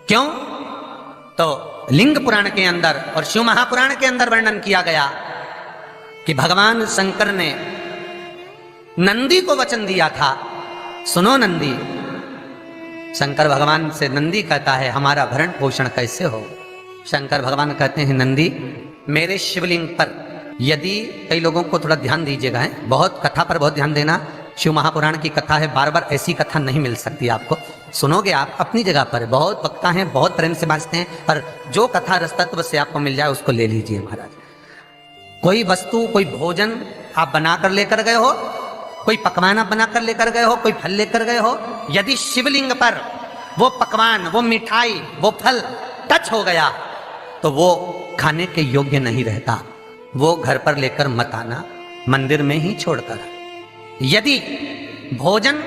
क्यों? तो लिंग पुराण के अंदर और शिव महापुराण के अंदर वर्णन किया गया कि भगवान शंकर ने नंदी को वचन दिया था, सुनो नंदी। शंकर भगवान से नंदी कहता है हमारा भरण पोषण कैसे हो? शंकर भगवान कहते हैं नंदी मेरे शिवलिंग पर यदि, कई लोगों को थोड़ा ध्यान दीजिएगा, है बहुत कथा पर बहुत ध्यान देना, शिव महापुराण की कथा है, बार बार ऐसी कथा नहीं मिल सकती आपको। सुनोगे आप अपनी जगह पर, बहुत वक्ता हैं, बहुत प्रेम से बांचते हैं, पर जो कथा रसतत्व से आपको मिल जाए उसको ले लीजिए महाराज। कोई वस्तु, कोई भोजन आप बनाकर लेकर गए हो, कोई पकवान आप बनाकर लेकर गए हो, कोई फल लेकर गए हो, यदि शिवलिंग पर वो पकवान, वो मिठाई, वो फल टच हो गया तो वो खाने के योग्य नहीं रहता। वो घर पर लेकर मत आना, मंदिर में ही छोड़कर। यदि भोजन,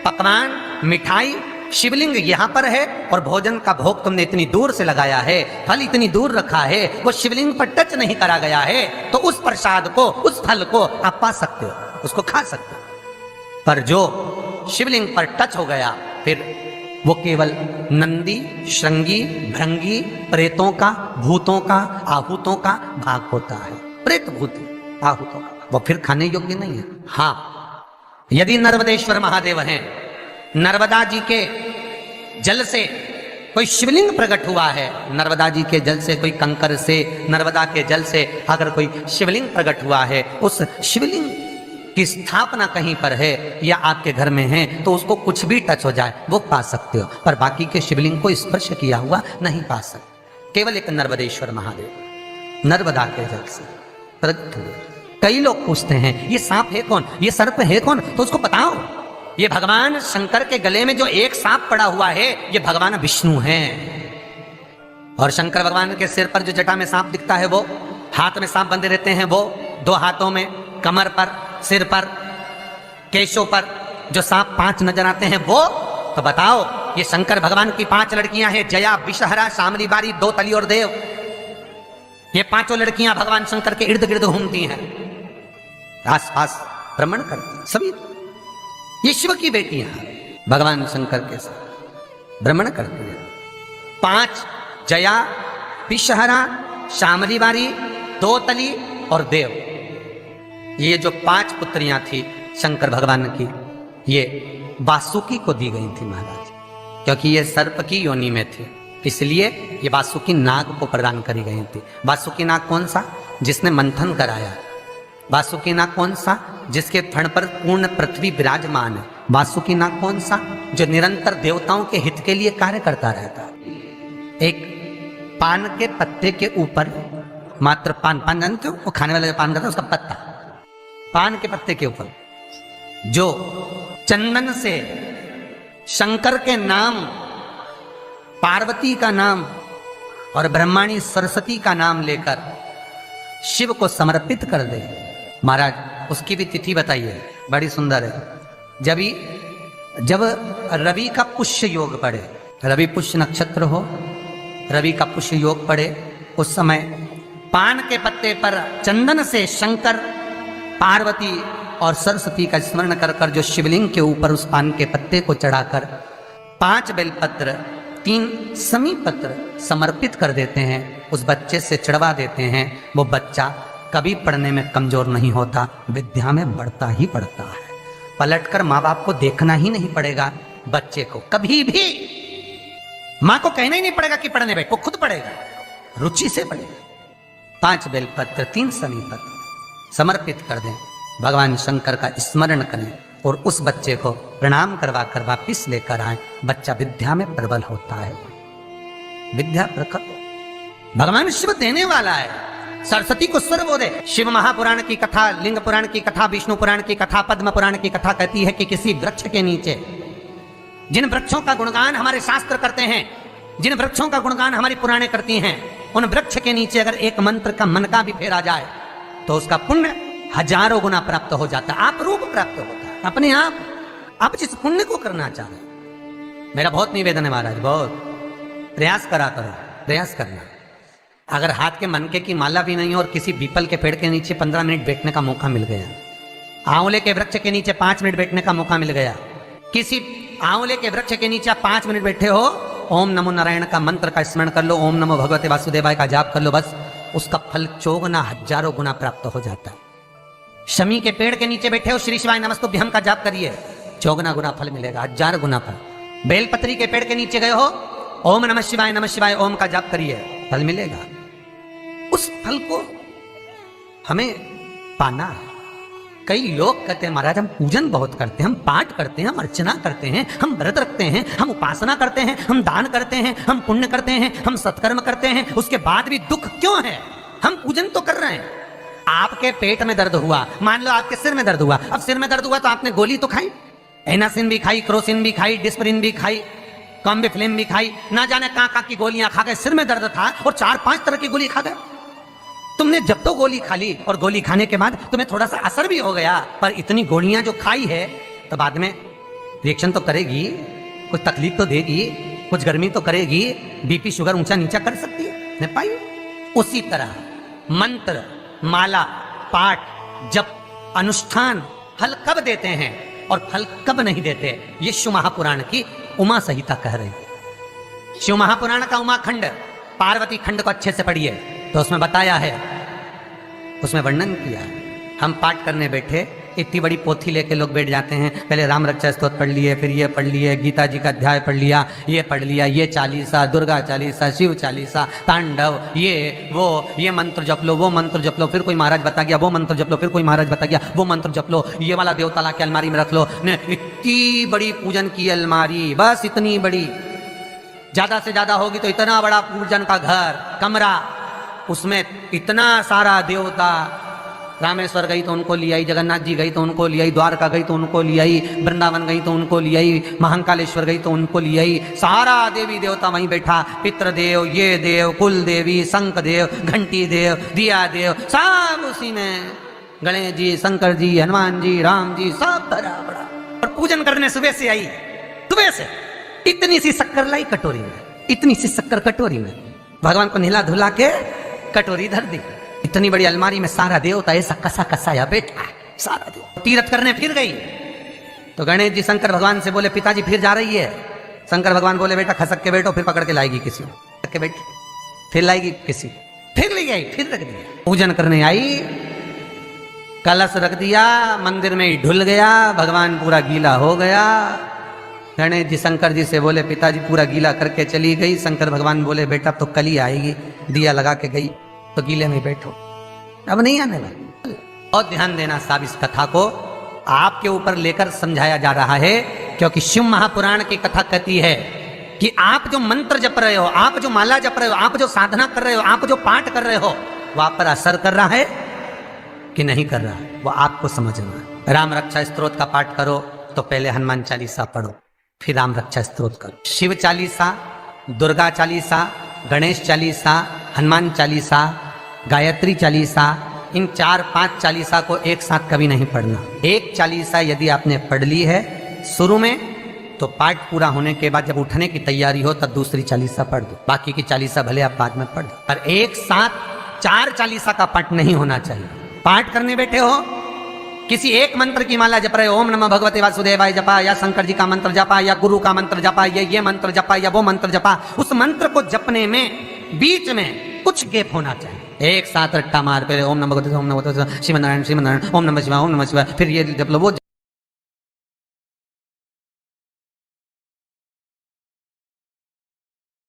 पकवान, मिठाई, शिवलिंग यहां पर है और भोजन का भोग तुमने इतनी दूर से लगाया है, फल इतनी दूर रखा है, वो शिवलिंग पर टच नहीं करा गया है, तो उस प्रसाद को, उस फल को आप पा सकते हो, उसको खा सकते हो। पर जो शिवलिंग पर टच हो गया फिर वो केवल नंदी, श्रृंगी, भृंगी, प्रेतों का, भूतों का, आहूतों का भाग होता है। प्रेत, भूत, आहूतों का, वो फिर खाने योग्य नहीं है। हाँ, यदि नर्मदेश्वर महादेव हैं, नर्मदा जी के जल से कोई शिवलिंग प्रकट हुआ है, नर्मदा जी के जल से, कोई कंकर से, नर्मदा के जल से अगर कोई शिवलिंग प्रकट हुआ है, उस शिवलिंग की स्थापना कहीं पर है या आपके घर में है, तो उसको कुछ भी टच हो जाए वो पा सकते हो, पर बाकी के शिवलिंग को स्पर्श किया हुआ नहीं पा सकते। केवल एक नर्मदेश्वर महादेव नर्मदा के जल से प्रकट हुए। कई लोग पूछते हैं ये सांप है कौन, ये सर्प है कौन, तो उसको बताओ ये भगवान शंकर के गले में जो एक सांप पड़ा हुआ है ये भगवान विष्णु हैं। और शंकर भगवान के सिर पर जो जटा में सांप दिखता है, वो हाथ में सांप बंधे रहते हैं, वो दो हाथों में, कमर पर, सिर पर, केशों पर जो सांप 5 नजर आते हैं वो, तो बताओ ये शंकर भगवान की 5 लड़कियां हैं, जया, विषहरा, शामली बारी, दो तली और देव। ये 5 लड़कियां भगवान शंकर के इर्द गिर्द घूमती हैं, आस पास भ्रमण करती, सभी ये शिव की बेटियां भगवान शंकर के साथ भ्रमण करती हैं। 5 जया, विषहरा, शामली बारी, दो तली और देव, ये जो 5 पुत्रियां थी शंकर भगवान की, ये वासुकी को दी गई थी महाराज, क्योंकि ये सर्प की योनि में थे, इसलिए ये वासुकी नाग को प्रदान करी गई थी। वासुकी नाग कौन सा? जिसने मंथन कराया। वासुकी नाग कौन सा? जिसके फण पर पूर्ण पृथ्वी विराजमान है। वासुकी नाग कौन सा? जो निरंतर देवताओं के हित के लिए कार्य करता रहता। एक पान के पत्ते के ऊपर, मात्र पान जानते हो, वो खाने वाला जो पान करता है उसका पत्ता, पान के पत्ते के ऊपर जो चंदन से शंकर के नाम, पार्वती का नाम और ब्रह्माणी सरस्वती का नाम लेकर शिव को समर्पित कर दे महाराज, उसकी भी तिथि बताइए, बड़ी सुंदर है। जब रवि का पुष्य योग पड़े, रवि पुष्य नक्षत्र हो, रवि का पुष्य योग पड़े, उस समय पान के पत्ते पर चंदन से शंकर, पार्वती और सरस्वती का स्मरण कर कर जो शिवलिंग के ऊपर उस पान के पत्ते को चढ़ाकर 5 बेलपत्र, 3 समी पत्र समर्पित कर देते हैं, उस बच्चे से चढ़वा देते हैं, वो बच्चा कभी पढ़ने में कमजोर नहीं होता, विद्या में बढ़ता ही बढ़ता है। पलटकर माँ बाप को देखना ही नहीं पड़ेगा, बच्चे को कभी भी माँ को कहना ही नहीं पड़ेगा कि पढ़ने बैठ, वो खुद पढ़ेगा, रुचि से पढ़ेगा। 5 बेलपत्र, 3 समी पत्र समर्पित कर दें, भगवान शंकर का स्मरण करें और उस बच्चे को प्रणाम करवा कर वापिस लेकर आए। बच्चा विद्या में प्रबल होता है, विद्या प्रखर, भगवान शिव देने वाला है। सरस्वती को स्वर बोले। शिव महापुराण की कथा, लिंग पुराण की कथा, विष्णु पुराण की कथा, पद्म पुराण की कथा कहती है कि किसी वृक्ष के नीचे, जिन वृक्षों का गुणगान हमारे शास्त्र करते हैं, जिन वृक्षों का गुणगान हमारी पुराणे करती हैं, उन वृक्ष के नीचे अगर एक मंत्र का मनका भी फेरा जाए तो उसका पुण्य हजारों गुना प्राप्त हो जाता है, आप रूप प्राप्त होता है अपने आप जिस पुण्य को करना चाह रहे हैं। मेरा बहुत निवेदन है महाराज, बहुत प्रयास करा करो, प्रयास करना। अगर हाथ के मनके की माला भी नहीं हो और किसी पीपल के पेड़ के नीचे 15 मिनट बैठने का मौका मिल गया, आंवले के वृक्ष के नीचे 5 मिनट बैठने का मौका मिल गया, किसी आंवले के वृक्ष के नीचे 5 मिनट बैठे हो ओम नमो नारायण का मंत्र का स्मरण कर लो, ओम नमो भगवते वासुदेवाय का जाप कर लो, बस उसका फल 54 हजारों गुना प्राप्त हो जाता है। शमी के पेड़ के नीचे बैठे हो, श्री शिवाय नमस्तुभ्यम का जाप करिए, 54 गुना फल मिलेगा, 1000 गुना फल। बेलपत्री के पेड़ के नीचे गए हो, ओम नमः शिवाय ओम का जाप करिए, फल मिलेगा। उस फल को हमें पाना है। कई लोग कहते हैं महाराज हम पूजन बहुत करते हैं, हम पाठ करते हैं, हम अर्चना करते हैं, हम व्रत रखते हैं, हम उपासना करते हैं, हम दान करते हैं, हम पुण्य करते हैं, हम सत्कर्म करते हैं, उसके बाद भी दुख क्यों है? हम पूजन तो कर रहे हैं। आपके पेट में दर्द हुआ, मान लो आपके सिर में दर्द हुआ, अब सिर में दर्द हुआ तो आपने गोली तो खाई, एनासिन भी खाई, क्रोसिन भी खाई, डिस्परिन भी खाई, कॉम्बिफ्लिन भी खाई, ना जाने कहां कहां की गोलियां खा गए, सिर में दर्द था और 4-5 तरह की गोली खा गए। तुमने जब तो गोली खा ली और गोली खाने के बाद तुम्हें थोड़ा सा असर भी हो गया, पर इतनी गोलियां जो खाई है तो बाद में रिएक्शन तो करेगी, कुछ तकलीफ तो देगी, कुछ गर्मी तो करेगी, बीपी शुगर ऊंचा नीचा कर सकती है, नहीं पाई। उसी तरह मंत्र, माला, पाठ, जप, अनुष्ठान फल कब देते हैं और फल कब नहीं देते, ये शिव महापुराण की उमा संहिता कह रही है। शिव महापुराण का उमा खंड, पार्वती खंड को अच्छे से पढ़िए तो उसमें बताया है, उसमें वर्णन किया है। हम पाठ करने बैठे, इतनी बड़ी पोथी लेके लोग बैठ जाते हैं, पहले राम रक्षा स्तोत्र पढ़ लिए, फिर ये पढ़ लिए, गीता जी का अध्याय पढ़ लिया, ये पढ़ लिया, ये चालीसा, दुर्गा चालीसा, शिव चालीसा, तांडव, ये मंत्र जप लो, वो मंत्र जप लो, फिर कोई महाराज बता गया वो मंत्र जप लो, फिर कोई महाराज बता गया वो मंत्र जप लो, ये वाला देवता ला के अलमारी में रख लो। इतनी बड़ी पूजन की अलमारी, बस इतनी बड़ी, ज्यादा से ज्यादा होगी तो इतना बड़ा पूजन का घर, कमरा, उसमें इतना सारा देवता। रामेश्वर गई तो उनको ले आई, जगन्नाथ जी गई तो उनको ले आई, द्वारका गई तो उनको ले आई, वृंदावन गई तो उनको ले आई, महाकालेश्वर गई तो उनको ले आई, सारा देवी देवता वहीं बैठा, पितृदेव, ये देव, कुल देवी, शंख देव, घंटी देव, दिया देव, सब उसी में, गणेश जी, शंकर जी, हनुमान जी, राम जी, सब बड़ा बड़ा। और पूजन करने सुबह से आई, सुबह से इतनी सी शक्कर लाई कटोरी में, इतनी सी शक्कर कटोरी में, भगवान को नहला धुला के कटोरी धर दी, इतनी बड़ी अलमारी में सारा देवता ऐसा कसा कसाया बैठा, सारा देव। तीर्थ करने फिर गई तो गणेश जी शंकर भगवान से बोले पिताजी फिर जा रही है। शंकर भगवान बोले बेटा खसक के बैठो, फिर पकड़ के लाएगी किसी के बैठ, फिर लाएगी किसी, फिर ले आई, फिर रख दिया। पूजन करने आई, कलश रख दिया, मंदिर में ही ढुल गया, भगवान पूरा गीला हो गया। गणेश जी शंकर जी से बोले पिताजी पूरा गीला करके चली गई। शंकर भगवान बोले बेटा तो कल ही आएगी, दिया लगा के गई तो गीले में बैठो, अब नहीं आने वाली। और ध्यान देना साहब, इस कथा को आपके ऊपर लेकर समझाया जा रहा है, क्योंकि शिव महापुराण की कथा कहती है कि आप जो मंत्र जप रहे हो, आप जो माला जप रहे हो, आप जो साधना कर रहे हो, आप जो पाठ कर रहे हो, वह आप पर असर कर रहा है कि नहीं कर रहा है, वो आपको समझना है। राम रक्षा स्तोत्र का पाठ करो तो पहले हनुमान चालीसा पढ़ो, फिर राम रक्षा स्तोत्र करो। शिव चालीसा, दुर्गा चालीसा, गणेश चालीसा, हनुमान चालीसा, गायत्री चालीसा, इन 4-5 चालीसा को एक साथ कभी नहीं पढ़ना। एक चालीसा यदि आपने पढ़ ली है शुरू में, तो पाठ पूरा होने के बाद जब उठने की तैयारी हो तब दूसरी चालीसा पढ़ दो, बाकी की चालीसा भले आप बाद में पढ़ दो। पर एक साथ 4 चालीसा का पाठ नहीं होना चाहिए। पाठ करने बैठे हो, किसी एक मंत्र की माला जप रहे हो, ओम नमः भगवते वासुदेवाय जपा, या शंकर जी का मंत्र जपा, या गुरु का मंत्र जपा, या ये मंत्र जपा, या वो मंत्र जपा, उस मंत्र को जपने में बीच में कुछ गैप होना चाहिए। एक साथ रट्टा मार पे ओम नमः भगवते, ओम नमः भगवते, श्रीमन नारायण, ओम नमः शिवाय, फिर ये जप लो, वो